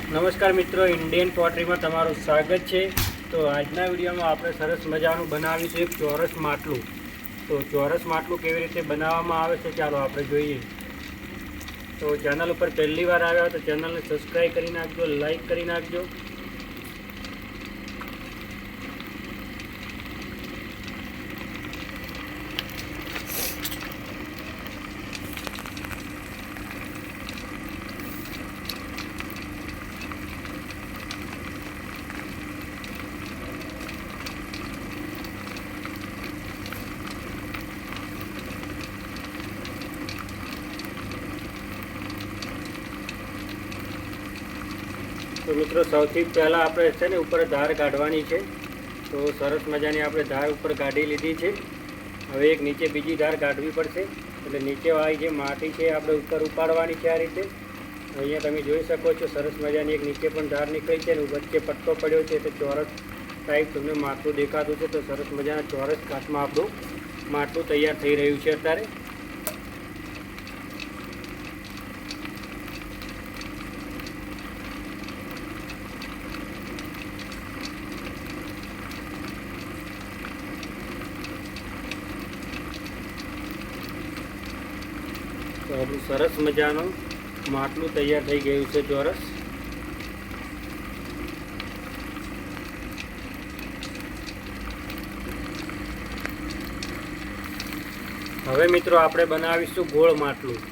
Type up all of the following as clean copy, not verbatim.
નમસ્કાર મિત્રો, ઇન્ડિયન પોટરીમાં તમારું સ્વાગત છે। તો આજના વિડીયોમાં આપણે સરસ મજાનું બનાવીશું એક ચોરસ માટલું। તો ચોરસ માટલું કેવી રીતે બનાવવામાં આવે છે ચાલો આપણે જોઈએ। તો ચેનલ ઉપર પહેલી વાર આવ્યા તો ચેનલને સબસ્ક્રાઈબ કરી નાખજો, લાઈક કરી નાખજો। तो मित्रों सौथी पहला આપણે છે ને ઉપર ધાર કાઢવાની છે। તો સરસ મજાની આપણે ધાર ઉપર કાઢી લીધી છે। હવે એક નીચે બીજી ધાર કાઢવી પડશે, એટલે નીચેવાળી જે માટી છે આપણે ઉપર ઉપાડવાની છે। આ રીતે અહીંયા તમે જોઈ શકો છો સરસ મજાની એક નીચે પણ ધાર નીકળી છે અને વચ્ચે પટ્ટો પડ્યો છે, તો ચોરસ ટાઈપ તમને માટલું દેખાતું છે। તો સરસ મજાના ચોરસ કાચમાં આપણું માટલું તૈયાર થઈ રહ્યું છે અત્યારે। तो આપણું સરસ મજાનું માટલું તૈયાર થઈ ગયું છે ચોરસ। હવે મિત્રો આપણે બનાવીશું ગોળ માટલું।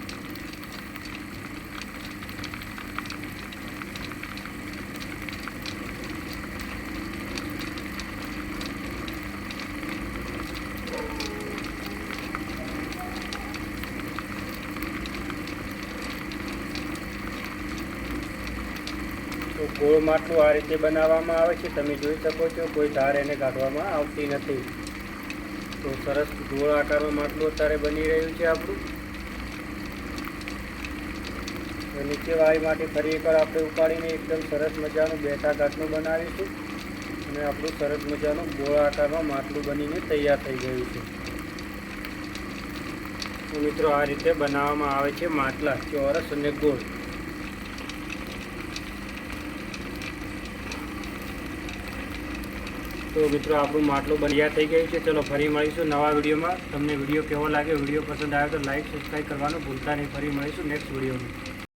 તો ગોળ માટલું આ રીતે બનાવવામાં આવે છે, તમે જોઈ શકો છો કોઈ ધાર એને કાઢવામાં આવતી નથી। તો સરસ ગોળ આકારનું માટલું અત્યારે બની રહ્યું છે આપણું। તો નીચે વાળી માટી ફરી એકવાર આપણે ઉપાડીને એકદમ સરસ મજાનું બેઠા ઘાટનું બનાવીશું અને આપણું સરસ મજાનું ગોળ આકારમાં માટલું બનીને તૈયાર થઈ ગયું છે। તો મિત્રો આ રીતે બનાવવામાં આવે છે માટલા, ચોરસ અને ગોળ। तो मित्रों આપણું માટલું તૈયાર થઈ ગયું છે। ચલો ફરી મળીશું નવા વિડીયોમાં। તમને વિડીયો કેવો લાગે, વિડીયો પસંદ આવે તો લાઈક સબસ્ક્રાઈબ કરવાનું ભૂલતા નહીં। ફરી મળીશું નેક્સ્ટ વિડીયોમાં।